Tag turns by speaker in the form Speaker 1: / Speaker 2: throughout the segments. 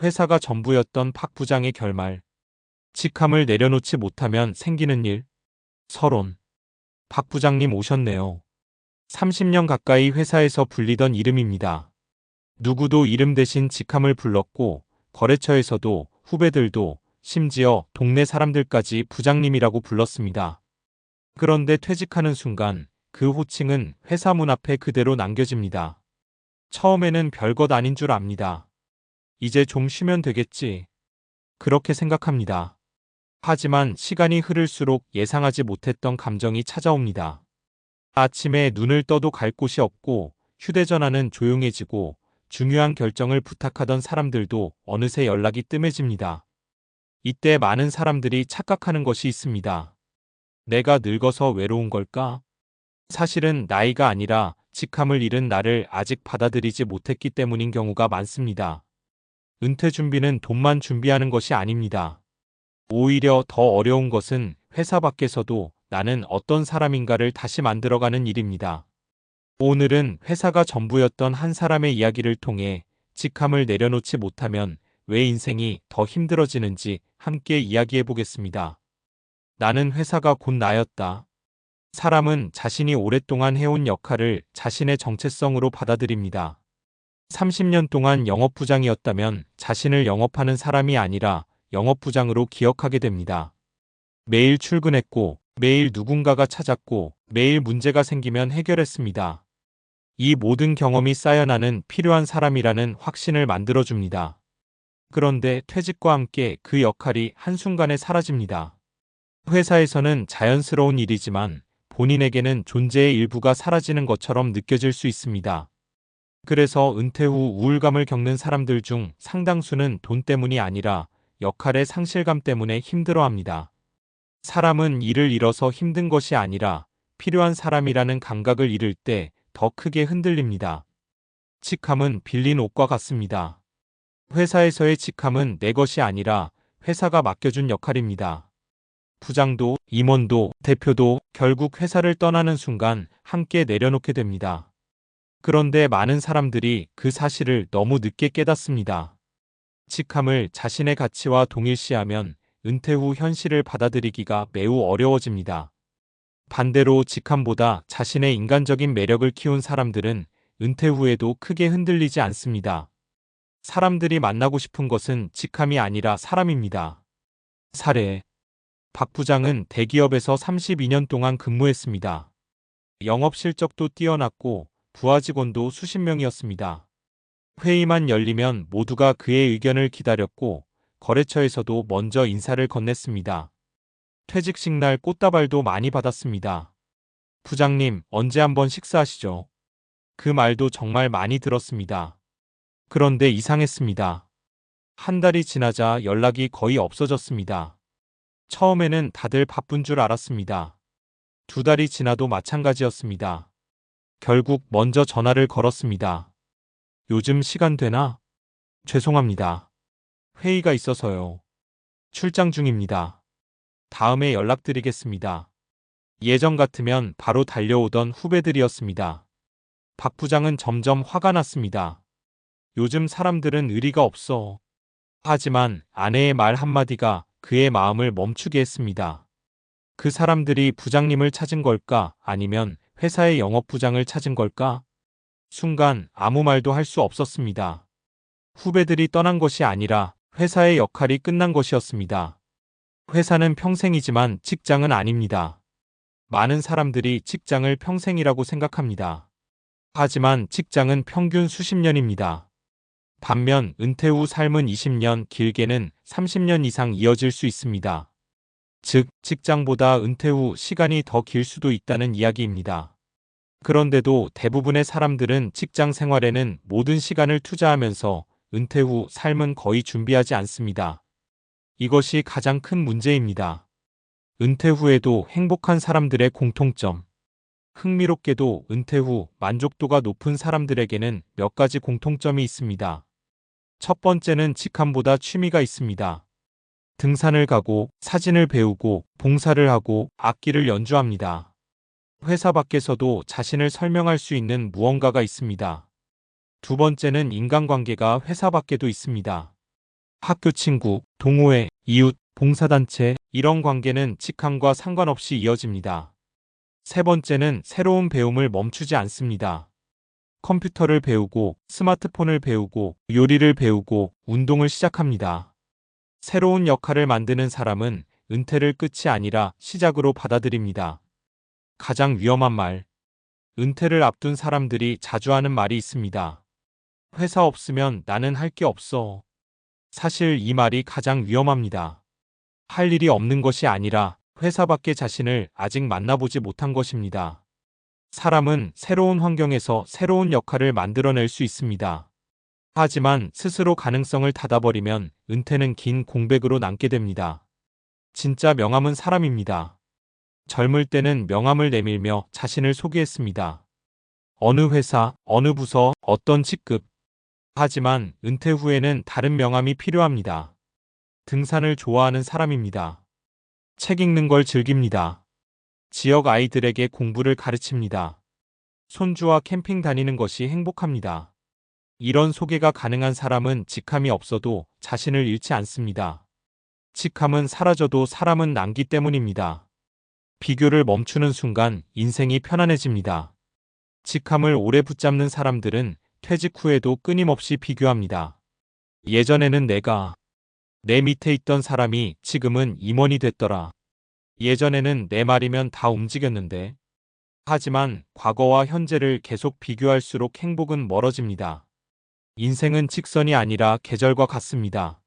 Speaker 1: 회사가 전부였던 박 부장의 결말. 직함을 내려놓지 못하면 생기는 일. 서론. 박 부장님 오셨네요. 30년 가까이 회사에서 불리던 이름입니다. 누구도 이름 대신 직함을 불렀고 거래처에서도 후배들도 심지어 동네 사람들까지 부장님이라고 불렀습니다. 그런데 퇴직하는 순간 그 호칭은 회사 문 앞에 그대로 남겨집니다. 처음에는 별것 아닌 줄 압니다. 이제 좀 쉬면 되겠지. 그렇게 생각합니다. 하지만 시간이 흐를수록 예상하지 못했던 감정이 찾아옵니다. 아침에 눈을 떠도 갈 곳이 없고 휴대전화는 조용해지고 중요한 결정을 부탁하던 사람들도 어느새 연락이 뜸해집니다. 이때 많은 사람들이 착각하는 것이 있습니다. 내가 늙어서 외로운 걸까? 사실은 나이가 아니라 직함을 잃은 나를 아직 받아들이지 못했기 때문인 경우가 많습니다. 은퇴 준비는 돈만 준비하는 것이 아닙니다. 오히려 더 어려운 것은 회사 밖에서도 나는 어떤 사람인가를 다시 만들어가는 일입니다. 오늘은 회사가 전부였던 한 사람의 이야기를 통해 직함을 내려놓지 못하면 왜 인생이 더 힘들어지는지 함께 이야기해 보겠습니다. 나는 회사가 곧 나였다. 사람은 자신이 오랫동안 해온 역할을 자신의 정체성으로 받아들입니다. 30년 동안 영업부장이었다면 자신을 영업하는 사람이 아니라 영업부장으로 기억하게 됩니다. 매일 출근했고, 매일 누군가가 찾았고, 매일 문제가 생기면 해결했습니다. 이 모든 경험이 쌓여 나는 필요한 사람이라는 확신을 만들어줍니다. 그런데 퇴직과 함께 그 역할이 한순간에 사라집니다. 회사에서는 자연스러운 일이지만 본인에게는 존재의 일부가 사라지는 것처럼 느껴질 수 있습니다. 그래서 은퇴 후 우울감을 겪는 사람들 중 상당수는 돈 때문이 아니라 역할의 상실감 때문에 힘들어합니다. 사람은 일을 잃어서 힘든 것이 아니라 필요한 사람이라는 감각을 잃을 때 더 크게 흔들립니다. 직함은 빌린 옷과 같습니다. 회사에서의 직함은 내 것이 아니라 회사가 맡겨준 역할입니다. 부장도, 임원도, 대표도 결국 회사를 떠나는 순간 함께 내려놓게 됩니다. 그런데 많은 사람들이 그 사실을 너무 늦게 깨닫습니다. 직함을 자신의 가치와 동일시하면 은퇴 후 현실을 받아들이기가 매우 어려워집니다. 반대로 직함보다 자신의 인간적인 매력을 키운 사람들은 은퇴 후에도 크게 흔들리지 않습니다. 사람들이 만나고 싶은 것은 직함이 아니라 사람입니다. 사례. 박 부장은 대기업에서 32년 동안 근무했습니다. 영업 실적도 뛰어났고 부하 직원도 수십 명이었습니다. 회의만 열리면 모두가 그의 의견을 기다렸고 거래처에서도 먼저 인사를 건넸습니다. 퇴직식 날 꽃다발도 많이 받았습니다. 부장님, 언제 한번 식사하시죠? 그 말도 정말 많이 들었습니다. 그런데 이상했습니다. 한 달이 지나자 연락이 거의 없어졌습니다. 처음에는 다들 바쁜 줄 알았습니다. 2달이 지나도 마찬가지였습니다. 결국 먼저 전화를 걸었습니다. 요즘 시간 되나? 죄송합니다. 회의가 있어서요. 출장 중입니다. 다음에 연락드리겠습니다. 예전 같으면 바로 달려오던 후배들이었습니다. 박 부장은 점점 화가 났습니다. 요즘 사람들은 의리가 없어. 하지만 아내의 말 한마디가 그의 마음을 멈추게 했습니다. 그 사람들이 부장님을 찾은 걸까? 아니면 회사의 영업부장을 찾은 걸까? 순간 아무 말도 할 수 없었습니다. 후배들이 떠난 것이 아니라 회사의 역할이 끝난 것이었습니다. 회사는 평생이지만 직장은 아닙니다. 많은 사람들이 직장을 평생이라고 생각합니다. 하지만 직장은 평균 수십 년입니다. 반면 은퇴 후 삶은 20년, 길게는 30년 이상 이어질 수 있습니다. 즉, 직장보다 은퇴 후 시간이 더 길 수도 있다는 이야기입니다. 그런데도 대부분의 사람들은 직장 생활에는 모든 시간을 투자하면서 은퇴 후 삶은 거의 준비하지 않습니다. 이것이 가장 큰 문제입니다. 은퇴 후에도 행복한 사람들의 공통점. 흥미롭게도 은퇴 후 만족도가 높은 사람들에게는 몇 가지 공통점이 있습니다. 첫 번째는 직함보다 취미가 있습니다. 등산을 가고, 사진을 배우고, 봉사를 하고, 악기를 연주합니다. 회사 밖에서도 자신을 설명할 수 있는 무언가가 있습니다. 두 번째는 인간관계가 회사 밖에도 있습니다. 학교 친구, 동호회, 이웃, 봉사단체, 이런 관계는 직함과 상관없이 이어집니다. 세 번째는 새로운 배움을 멈추지 않습니다. 컴퓨터를 배우고, 스마트폰을 배우고, 요리를 배우고, 운동을 시작합니다. 새로운 역할을 만드는 사람은 은퇴를 끝이 아니라 시작으로 받아들입니다. 가장 위험한 말. 은퇴를 앞둔 사람들이 자주 하는 말이 있습니다. 회사 없으면 나는 할 게 없어. 사실 이 말이 가장 위험합니다. 할 일이 없는 것이 아니라 회사 밖의 자신을 아직 만나보지 못한 것입니다. 사람은 새로운 환경에서 새로운 역할을 만들어낼 수 있습니다. 하지만 스스로 가능성을 닫아버리면 은퇴는 긴 공백으로 남게 됩니다. 진짜 명함은 사람입니다. 젊을 때는 명함을 내밀며 자신을 소개했습니다. 어느 회사, 어느 부서, 어떤 직급. 하지만 은퇴 후에는 다른 명함이 필요합니다. 등산을 좋아하는 사람입니다. 책 읽는 걸 즐깁니다. 지역 아이들에게 공부를 가르칩니다. 손주와 캠핑 다니는 것이 행복합니다. 이런 소개가 가능한 사람은 직함이 없어도 자신을 잃지 않습니다. 직함은 사라져도 사람은 남기 때문입니다. 비교를 멈추는 순간 인생이 편안해집니다. 직함을 오래 붙잡는 사람들은 퇴직 후에도 끊임없이 비교합니다. 예전에는 내 밑에 있던 사람이 지금은 임원이 됐더라. 예전에는 내 말이면 다 움직였는데. 하지만 과거와 현재를 계속 비교할수록 행복은 멀어집니다. 인생은 직선이 아니라 계절과 같습니다.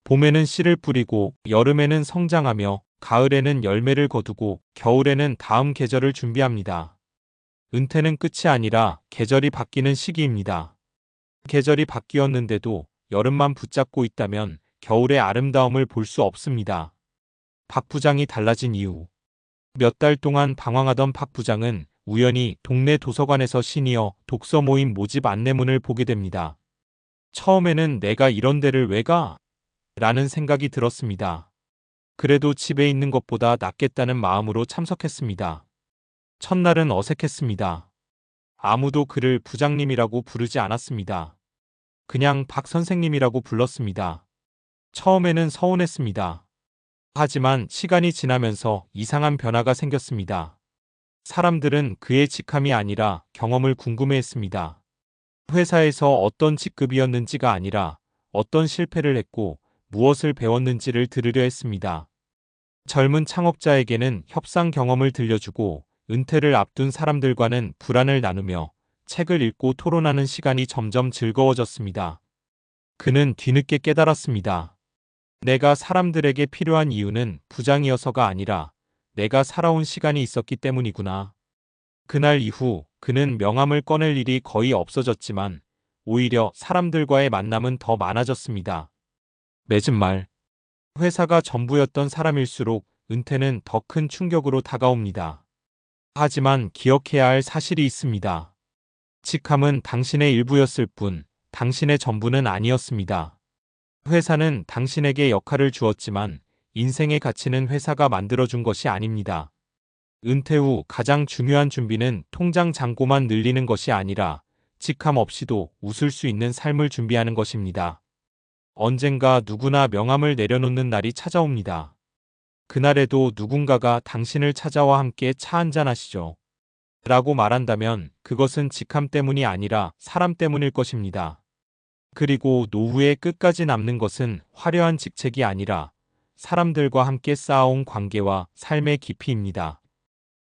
Speaker 1: 봄에는 씨를 뿌리고, 여름에는 성장하며, 가을에는 열매를 거두고, 겨울에는 다음 계절을 준비합니다. 은퇴는 끝이 아니라 계절이 바뀌는 시기입니다. 계절이 바뀌었는데도 여름만 붙잡고 있다면 겨울의 아름다움을 볼 수 없습니다. 박 부장이 달라진 이유. 몇 달 동안 방황하던 박 부장은 우연히 동네 도서관에서 시니어 독서 모임 모집 안내문을 보게 됩니다. 처음에는 내가 이런 데를 왜 가? 라는 생각이 들었습니다. 그래도 집에 있는 것보다 낫겠다는 마음으로 참석했습니다. 첫날은 어색했습니다. 아무도 그를 부장님이라고 부르지 않았습니다. 그냥 박 선생님이라고 불렀습니다. 처음에는 서운했습니다. 하지만 시간이 지나면서 이상한 변화가 생겼습니다. 사람들은 그의 직함이 아니라 경험을 궁금해했습니다. 회사에서 어떤 직급이었는지가 아니라 어떤 실패를 했고 무엇을 배웠는지를 들으려 했습니다. 젊은 창업자에게는 협상 경험을 들려주고 은퇴를 앞둔 사람들과는 불안을 나누며 책을 읽고 토론하는 시간이 점점 즐거워졌습니다. 그는 뒤늦게 깨달았습니다. 내가 사람들에게 필요한 이유는 부장이어서가 아니라 내가 살아온 시간이 있었기 때문이구나. 그날 이후 그는 명함을 꺼낼 일이 거의 없어졌지만 오히려 사람들과의 만남은 더 많아졌습니다. 맺은 말. 회사가 전부였던 사람일수록 은퇴는 더 큰 충격으로 다가옵니다. 하지만 기억해야 할 사실이 있습니다. 직함은 당신의 일부였을 뿐 당신의 전부는 아니었습니다. 회사는 당신에게 역할을 주었지만 인생의 가치는 회사가 만들어준 것이 아닙니다. 은퇴 후 가장 중요한 준비는 통장 잔고만 늘리는 것이 아니라 직함 없이도 웃을 수 있는 삶을 준비하는 것입니다. 언젠가 누구나 명함을 내려놓는 날이 찾아옵니다. 그날에도 누군가가 당신을 찾아와 함께 차 한잔 하시죠. 라고 말한다면 그것은 직함 때문이 아니라 사람 때문일 것입니다. 그리고 노후에 끝까지 남는 것은 화려한 직책이 아니라 사람들과 함께 쌓아온 관계와 삶의 깊이입니다.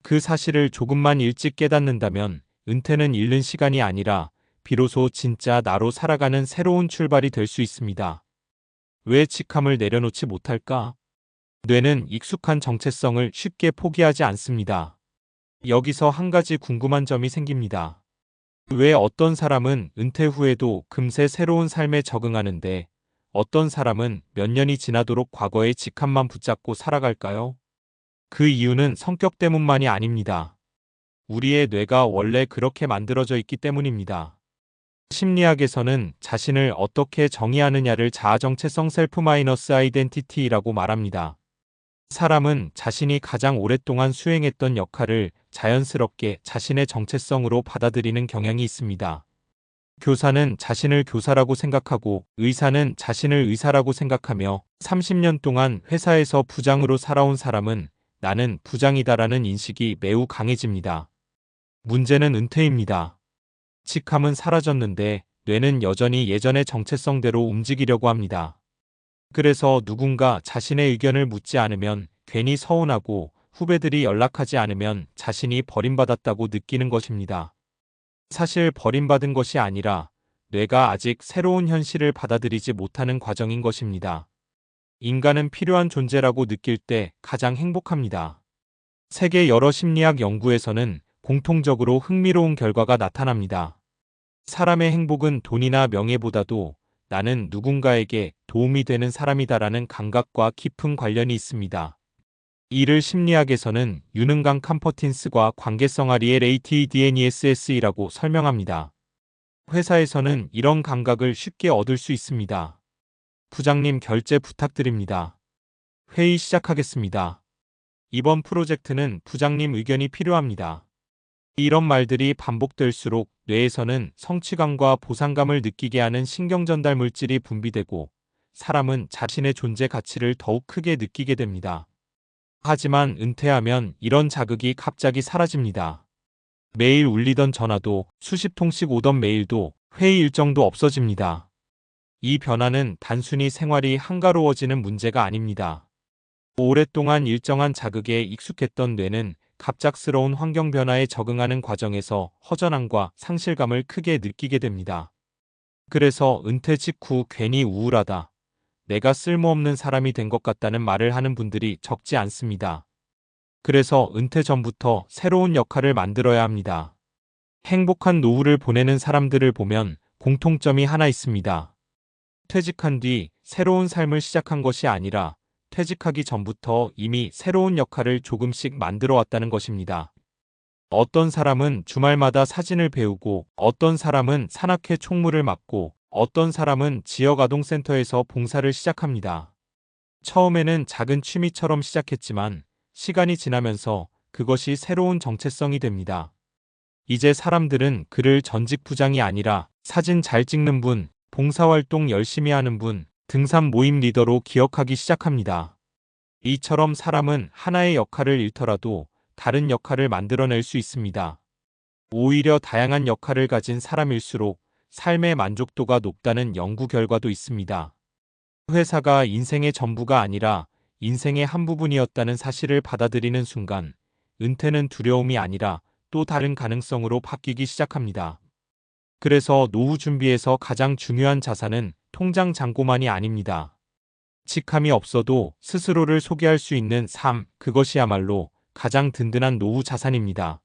Speaker 1: 그 사실을 조금만 일찍 깨닫는다면 은퇴는 잃는 시간이 아니라 비로소 진짜 나로 살아가는 새로운 출발이 될 수 있습니다. 왜 직함을 내려놓지 못할까? 뇌는 익숙한 정체성을 쉽게 포기하지 않습니다. 여기서 한 가지 궁금한 점이 생깁니다. 왜 어떤 사람은 은퇴 후에도 금세 새로운 삶에 적응하는데 어떤 사람은 몇 년이 지나도록 과거의 직함만 붙잡고 살아갈까요? 그 이유는 성격 때문만이 아닙니다. 우리의 뇌가 원래 그렇게 만들어져 있기 때문입니다. 심리학에서는 자신을 어떻게 정의하느냐를 자아정체성 셀프-아이덴티티라고 말합니다. 사람은 자신이 가장 오랫동안 수행했던 역할을 자연스럽게 자신의 정체성으로 받아들이는 경향이 있습니다. 교사는 자신을 교사라고 생각하고 의사는 자신을 의사라고 생각하며 30년 동안 회사에서 부장으로 살아온 사람은 나는 부장이다라는 인식이 매우 강해집니다. 문제는 은퇴입니다. 직함은 사라졌는데 뇌는 여전히 예전의 정체성대로 움직이려고 합니다. 그래서 누군가 자신의 의견을 묻지 않으면 괜히 서운하고 후배들이 연락하지 않으면 자신이 버림받았다고 느끼는 것입니다. 사실 버림받은 것이 아니라 뇌가 아직 새로운 현실을 받아들이지 못하는 과정인 것입니다. 인간은 필요한 존재라고 느낄 때 가장 행복합니다. 세계 여러 심리학 연구에서는 공통적으로 흥미로운 결과가 나타납니다. 사람의 행복은 돈이나 명예보다도 나는 누군가에게 도움이 되는 사람이다라는 감각과 깊은 관련이 있습니다. 이를 심리학에서는 유능감 컴퍼틴스과 관계성아리의 ATDNESS이라고 설명합니다. 회사에서는 이런 감각을 쉽게 얻을 수 있습니다. 부장님 결제 부탁드립니다. 회의 시작하겠습니다. 이번 프로젝트는 부장님 의견이 필요합니다. 이런 말들이 반복될수록 뇌에서는 성취감과 보상감을 느끼게 하는 신경전달 물질이 분비되고 사람은 자신의 존재 가치를 더욱 크게 느끼게 됩니다. 하지만 은퇴하면 이런 자극이 갑자기 사라집니다. 매일 울리던 전화도 수십 통씩 오던 메일도 회의 일정도 없어집니다. 이 변화는 단순히 생활이 한가로워지는 문제가 아닙니다. 오랫동안 일정한 자극에 익숙했던 뇌는 갑작스러운 환경 변화에 적응하는 과정에서 허전함과 상실감을 크게 느끼게 됩니다. 그래서 은퇴 직후 괜히 우울하다, 내가 쓸모없는 사람이 된 것 같다는 말을 하는 분들이 적지 않습니다. 그래서 은퇴 전부터 새로운 역할을 만들어야 합니다. 행복한 노후를 보내는 사람들을 보면 공통점이 하나 있습니다. 퇴직한 뒤 새로운 삶을 시작한 것이 아니라 퇴직하기 전부터 이미 새로운 역할을 조금씩 만들어 왔다는 것입니다. 어떤 사람은 주말마다 사진을 배우고, 어떤 사람은 산악회 총무를 맡고, 어떤 사람은 지역아동센터에서 봉사를 시작합니다. 처음에는 작은 취미처럼 시작했지만 시간이 지나면서 그것이 새로운 정체성이 됩니다. 이제 사람들은 그를 전직 부장이 아니라 사진 잘 찍는 분, 봉사활동 열심히 하는 분, 등산 모임 리더로 기억하기 시작합니다. 이처럼 사람은 하나의 역할을 잃더라도 다른 역할을 만들어낼 수 있습니다. 오히려 다양한 역할을 가진 사람일수록 삶의 만족도가 높다는 연구 결과도 있습니다. 회사가 인생의 전부가 아니라 인생의 한 부분이었다는 사실을 받아들이는 순간 은퇴는 두려움이 아니라 또 다른 가능성으로 바뀌기 시작합니다. 그래서 노후 준비에서 가장 중요한 자산은 통장 잔고만이 아닙니다. 직함이 없어도 스스로를 소개할 수 있는 삶, 그것이야말로 가장 든든한 노후 자산입니다.